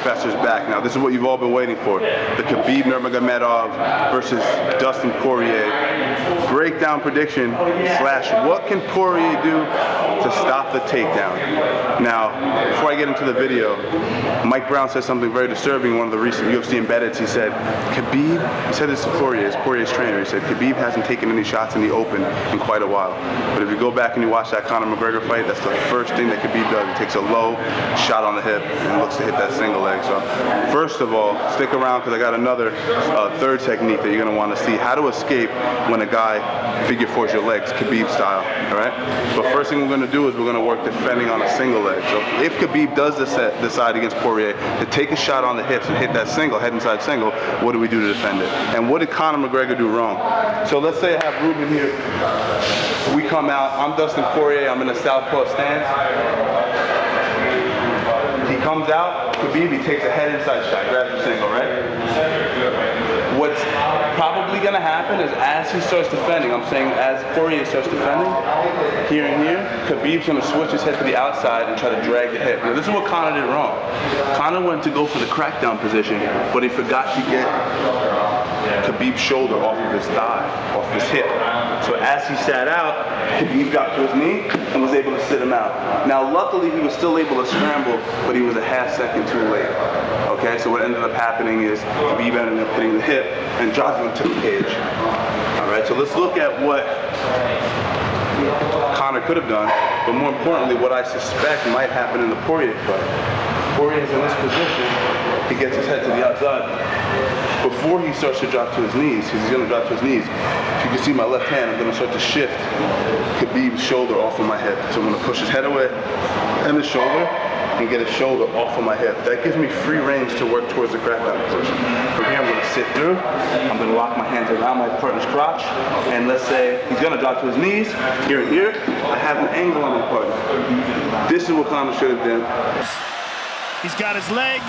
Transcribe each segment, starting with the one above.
professor's back. Now, this is what you've all been waiting for. The Khabib Nurmagomedov versus Dustin Poirier breakdown prediction slash what can Poirier do to stop the takedown. Now, before I get into the video, Mike Brown said something very disturbing in one of the recent UFC embeddeds. He said, Khabib, he said this to Poirier's trainer, he said, Khabib hasn't taken any shots in the open in quite a while. But if you go back and you watch that Conor McGregor fight, that's the first thing that Khabib does. He takes a low shot on the hip and looks to hit that single leg. So first of all, stick around because I got another third technique that you're going to want to see. How to escape when a guy figure fours your legs, Khabib style, all right? But first thing we're going to do is we're going to work defending on a single leg. So if Khabib does decide against Poirier to take a shot on the hips and hit that single, head inside single, what do we do to defend it? And what did Conor McGregor do wrong? So let's say I have Ruben here. We come out, I'm Dustin Poirier, I'm in a southpaw stance. He comes out, Khabib, he takes a head inside shot, grabs the single, right? What's probably gonna happen is as he starts defending, I'm saying as Poirier starts defending, here and here, Khabib's gonna switch his head to the outside and try to drag the hip. Now this is what Conor did wrong. Conor went to go for the crackdown position, but he forgot to get Khabib's shoulder off of his thigh, off his hip. So as he sat out, Khabib got to his knee and was able to sit him out. Now luckily he was still able to scramble, but he was a half second too late. Okay, so what ended up happening is Khabib ended up hitting the hip and dropping him to the cage. Alright, so let's look at what Conor could have done, but more importantly what I suspect might happen in the Poirier fight. Poirier's in this position, he gets his head to the outside. Before he starts to drop to his knees, because he's going to drop to his knees, if you can see my left hand, I'm going to start to shift Khabib's shoulder off of my hip. So I'm going to push his head away and his shoulder and get his shoulder off of my hip. That gives me free range to work towards the crackdown position. From here I'm going to sit through, I'm going to lock my hands around my partner's crotch, and let's say he's going to drop to his knees, here and here, I have an angle on my partner. This is what Conor should have done. He's got his leg.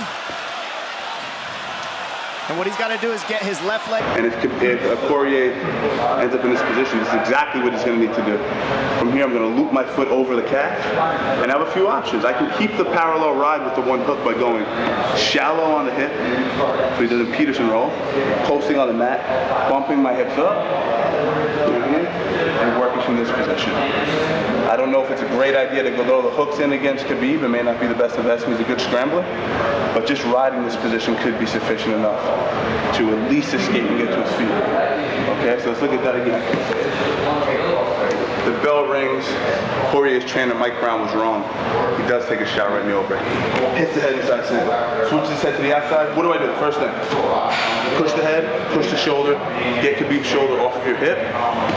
And what he's got to do is get his left leg. And if Poirier ends up in this position, this is exactly what he's going to need to do. From here, I'm going to loop my foot over the calf and have a few options. I can keep the parallel ride with the one hook by going shallow on the hip, so he does a Peterson roll, posting on the mat, bumping my hips up, and working from this position. I don't know if it's a great idea to go throw the hooks in against Khabib. It may not be the best investment. He's a good scrambler. But just riding this position could be sufficient enough to at least escape and get to his feet. Okay, so let's look at that again. The bell rings. Poirier's trainer, Mike Brown, was wrong. He does take a shot right in the open. Hits the head inside single. Switches his head to the outside. What do I do? First thing, push the head, push the shoulder, get Khabib's shoulder off of your hip,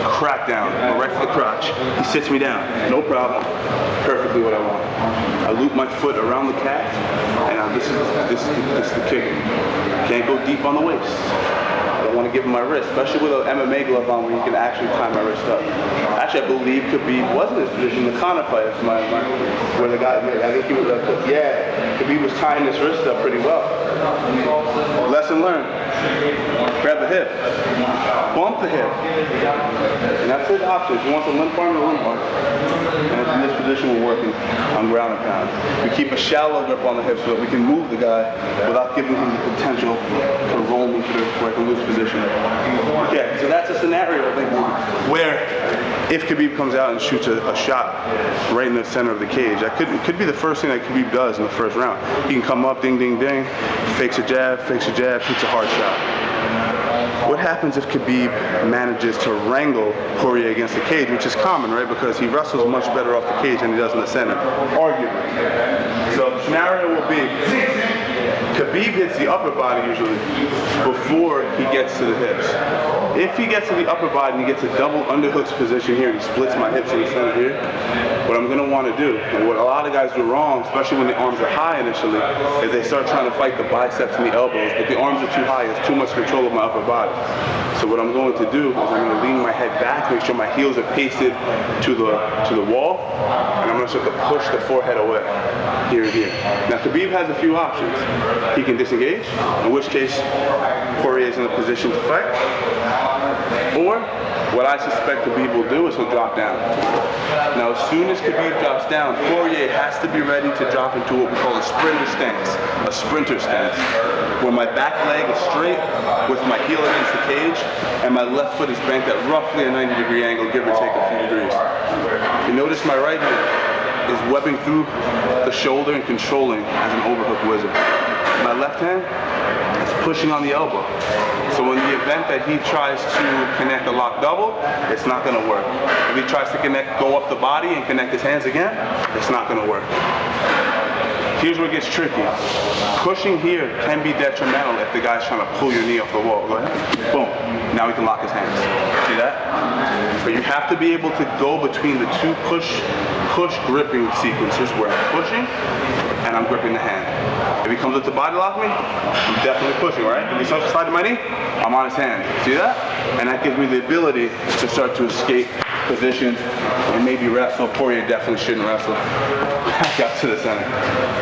crack down, right for the crotch. He sits me down, no problem. Perfectly what I want. I loop my foot around the calf, and now this is the kick. Can't go deep on the waist. I don't want to give him my wrist, especially with an MMA glove on where you can actually tie my wrist up. Actually, I believe Khabib was in this position in the Conor fight, where the guy, I think he was, Khabib was tying his wrist up pretty well. Lesson learned. Grab the hip, bump the hip, and that's his option. If he wants a limp arm, a limp arm. And in this position, we're working on ground and pound. We keep a shallow grip on the hip so that we can move the guy without giving him the potential to roll me where I can lose position. Okay, so that's a scenario I think where if Khabib comes out and shoots a shot right in the center of the cage, it could be the first thing that Khabib does in the first round. He can come up, ding, ding, ding, fakes a jab, takes a hard shot. What happens if Khabib manages to wrangle Poirier against the cage, which is common, right? Because he wrestles much better off the cage than he does in the center, arguably. So the scenario will be Khabib hits the upper body usually before he gets to the hips. If he gets to the upper body and he gets a double underhooks position here and he splits my hips in the center here, what I'm going to want to do, and what a lot of guys do wrong, especially when the arms are high initially, is they start trying to fight the biceps and the elbows, but the arms are too high, it's too much control of my upper body. So what I'm going to do is I'm going to lean my head back, make sure my heels are pasted to the wall, and I'm going to start to push the forehead away, here and here. Now Khabib has a few options. He can disengage, in which case Poirier is in a position to fight, or What I suspect Khabib will do is he'll drop down. Now, as soon as Khabib drops down, Poirier has to be ready to drop into what we call a sprinter stance, where my back leg is straight with my heel against the cage, and my left foot is bent at roughly a 90-degree angle, give or take a few degrees. If you notice, my right hand is webbing through the shoulder and controlling as an overhook wizard. My left hand is pushing on the elbow. So in the event that he tries to connect a lock double, it's not going to work. If he tries to go up the body and connect his hands again, it's not going to work. Here's where it gets tricky. Pushing here can be detrimental if the guy's trying to pull your knee off the wall. Go ahead. Boom. Now he can lock his hands. See that? But you have to be able to go between the two push gripping sequences where I'm pushing and I'm gripping the hand. If he comes up to body lock me, I'm definitely pushing, right? If he starts to slide to my knee, I'm on his hand. See that? And that gives me the ability to start to escape positions and maybe wrestle. Poirier definitely shouldn't wrestle. Back up to the center.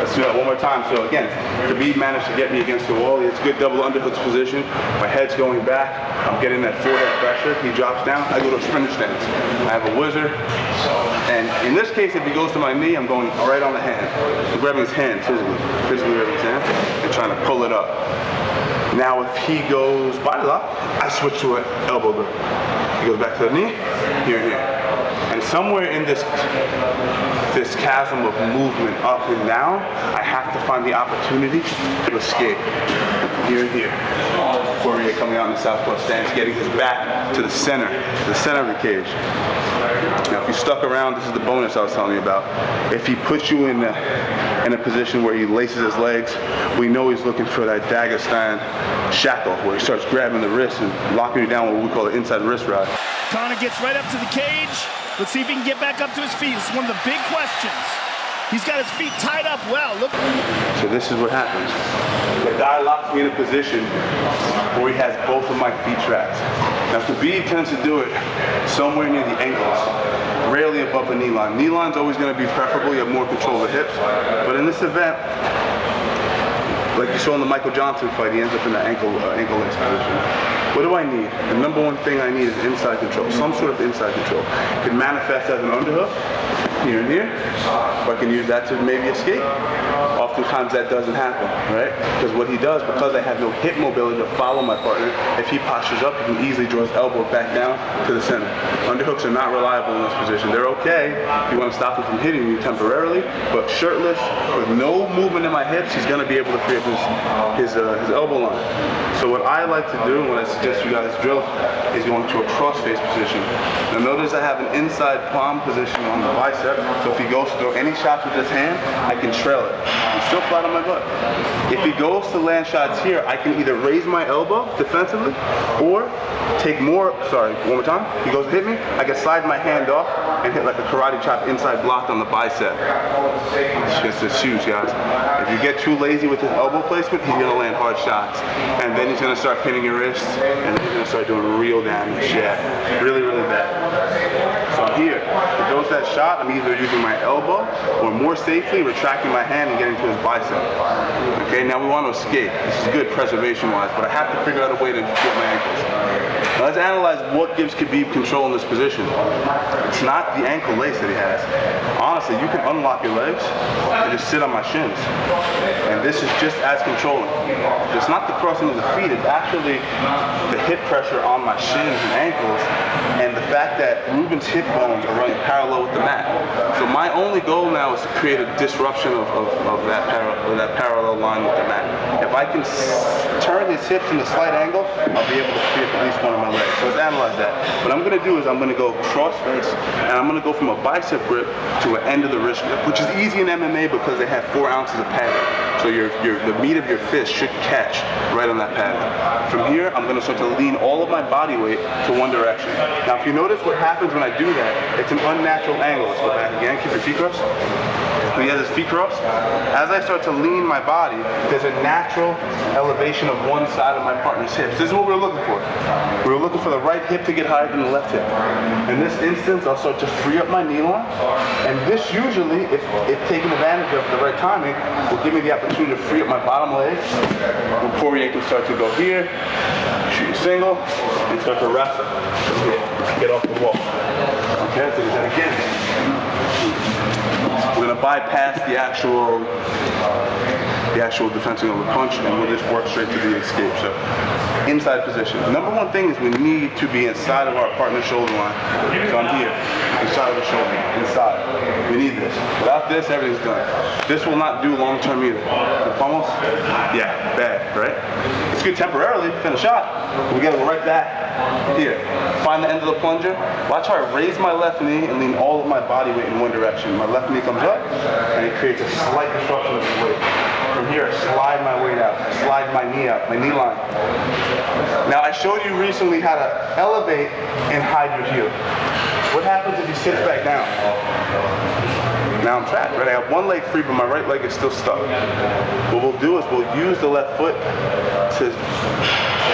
Let's do that one more time. So again, Khabib managed to get me against the wall. He has good double underhooks position. My head's going back. I'm getting that forehead pressure. He drops down. I go to a sprinter stance. I have a wizard. And in this case, if he goes to my knee, I'm going right on the hand. I'm grabbing his hand physically grabbing his hand and trying to pull it up. Now if he goes body lock, I switch to an elbow grip. He goes back to the knee, here and here. And somewhere in this chasm of movement up and down, I have to find the opportunity to escape. Here and here. Poirier coming out in the southpaw stance, getting his back to the center of the cage. Now if you stuck around, this is the bonus I was telling you about. If he puts you in a position where he laces his legs, we know he's looking for that Dagestan shackle, where he starts grabbing the wrist and locking you down, what we call the inside wrist rod. Conor gets right up to the cage. Let's see if he can get back up to his feet. This is one of the big questions. He's got his feet tied up well. Look. So this is what happens. The guy locks me in a position where he has both of my feet trapped. Now Khabib tends to do it somewhere near the ankles, rarely above the knee line. Knee line's always going to be preferable. You have more control of the hips. But in this event, like you saw in the Michael Johnson fight, he ends up in the ankle length position. What do I need? The number one thing I need is inside control, some sort of inside control. It can manifest as an underhook, here and here, or I can use that to maybe escape. Oftentimes that doesn't happen, right? Because what he does, because I have no hip mobility to follow my partner, if he postures up, he can easily draw his elbow back down to the center. Underhooks are not reliable in this position. They're okay if you want to stop him from hitting you temporarily, but shirtless, with no movement in my hips, he's going to be able to free up his elbow line. So what I like to do, and what I suggest you guys drill, is going to a cross-face position. Now notice I have an inside palm position on the bicep, so if he goes to throw any shots with his hand, I can trail it. I'm still flat on my butt. If he goes to land shots here, I can either raise my elbow defensively, or take more, one more time. He goes to hit me, I can slide my hand off and hit like a karate chop inside block on the bicep. It's huge, guys. If you get too lazy with his elbow placement, he's gonna land hard shots. And then he's gonna start pinning your wrist, and then he's gonna start doing real damage. Yeah, really, really bad. So I'm here. If he goes that shot, I'm either using my elbow, or more safely, retracting my hand and getting to his bicep. Okay, now we want to escape. This is good preservation-wise, but I have to figure out a way to get my ankles. Now let's analyze what gives Khabib control in this position. It's not the ankle lace that he has. Honestly, you can unlock your legs and just sit on my shins. And this is just as controlling. It's not the crossing of the feet, it's actually the hip pressure on my shins and ankles, and the fact that Ruben's hip bones are running parallel with the mat. So my only goal now is to create a disruption of that parallel line with the mat. If I can turn his hips in a slight angle, I'll be able to free up at least one of my legs. So let's analyze that. What I'm going to do is I'm going to go cross-face, and I'm going to go from a bicep grip to an end of the wrist grip, which is easy in MMA because they have 4 ounces of padding. So the meat of your fist should catch right on that padding. From here, I'm going to start to lean all of my body weight to one direction. Now, if you notice what happens when I do that, it's an unnatural angle. Let's go back again. Keep your feet crossed. When he has his feet crossed, as I start to lean my body, there's a natural elevation of one side of my partner's hips. This is what we're looking for. We're looking for the right hip to get higher than the left hip. In this instance, I'll start to free up my knee line, and this usually, if taken advantage of the right timing, will give me the opportunity to free up my bottom leg. And Poirier can start to go here, shoot a single, and start to wrestle from here. get off the wall. Okay, so then again, we're gonna bypass the actual defensing of the punch, and we'll just work straight to the escape. So, inside position. Number one thing is we need to be inside of our partner's shoulder line. So I'm here, inside of the shoulder line, inside. We need this. Without this, everything's done. This will not do long term either. The pummels, yeah, bad, right? It's good temporarily, finish shot. We gotta go right back here. Find the end of the plunger. Watch how I raise my left knee and lean all of my body weight in one direction. My left knee comes up, and it creates a slight disruption of the weight. From here, I slide my weight out, slide my knee out, my knee line. Now, I showed you recently how to elevate and hide your heel. What happens if he sits back down? Now I'm trapped, right? I have one leg free, but my right leg is still stuck. What we'll do is we'll use the left foot to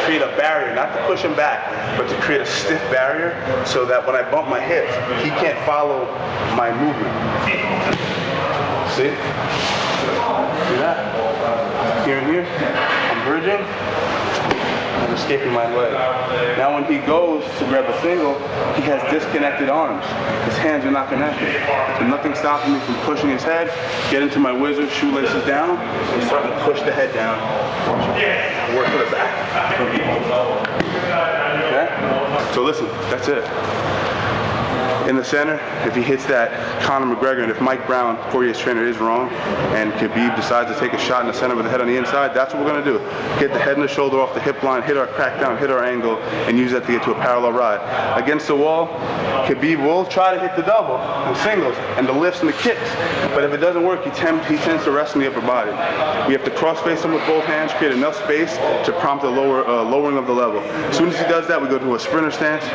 create a barrier, not to push him back, but to create a stiff barrier so that when I bump my hips, he can't follow my movement. See? See that? Here and here, I'm bridging, I'm escaping my leg. Now when he goes to grab a single, he has disconnected arms. His hands are not connected. So nothing's stopping me from pushing his head, get into my wizard, shoelaces down, and starting to push the head down. Work to the back. Okay? So listen, that's it. In the center, if he hits that Conor McGregor, and if Mike Brown, Poirier's trainer, is wrong, and Khabib decides to take a shot in the center with the head on the inside, that's what we're gonna do. Get the head and the shoulder off the hip line, hit our crackdown, hit our angle, and use that to get to a parallel ride. Against the wall, Khabib will try to hit the double, the singles, and the lifts and the kicks. But if it doesn't work, he tends to rest in the upper body. We have to cross-face him with both hands, create enough space to prompt a lowering of the level. As soon as he does that, we go to a sprinter stance,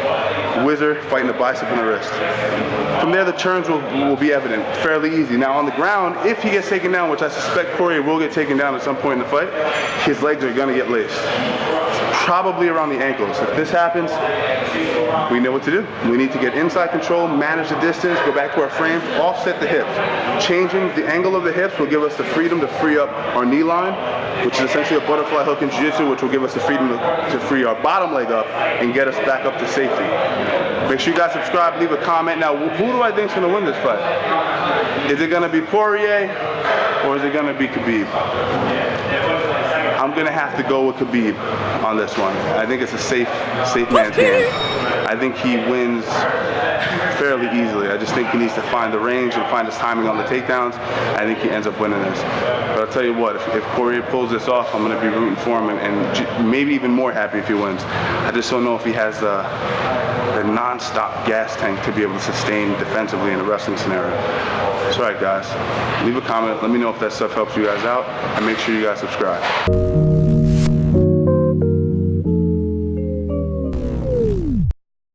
wizard, fighting the bicep and the wrist. From there, the turns will be evident, fairly easy. Now on the ground, if he gets taken down, which I suspect Poirier will get taken down at some point in the fight, his legs are gonna get laced. Probably around the ankles. If this happens, we know what to do. We need to get inside control, manage the distance, go back to our frames, offset the hips. Changing the angle of the hips will give us the freedom to free up our knee line, which is essentially a butterfly hook in jiu-jitsu, which will give us the freedom to free our bottom leg up and get us back up to safety. Make sure you guys subscribe, leave a comment. Now, who do I think is going to win this fight? Is it going to be Poirier or is it going to be Khabib? I'm going to have to go with Khabib on this one. I think it's a safe man's game. I think he wins fairly easily. I just think he needs to find the range and find his timing on the takedowns. I think he ends up winning this. But I'll tell you what, if Poirier pulls this off, I'm going to be rooting for him and maybe even more happy if he wins. I just don't know if he has the non-stop gas tank to be able to sustain defensively in a wrestling scenario. That's right, guys. Leave a comment. Let me know if that stuff helps you guys out, and make sure you guys subscribe.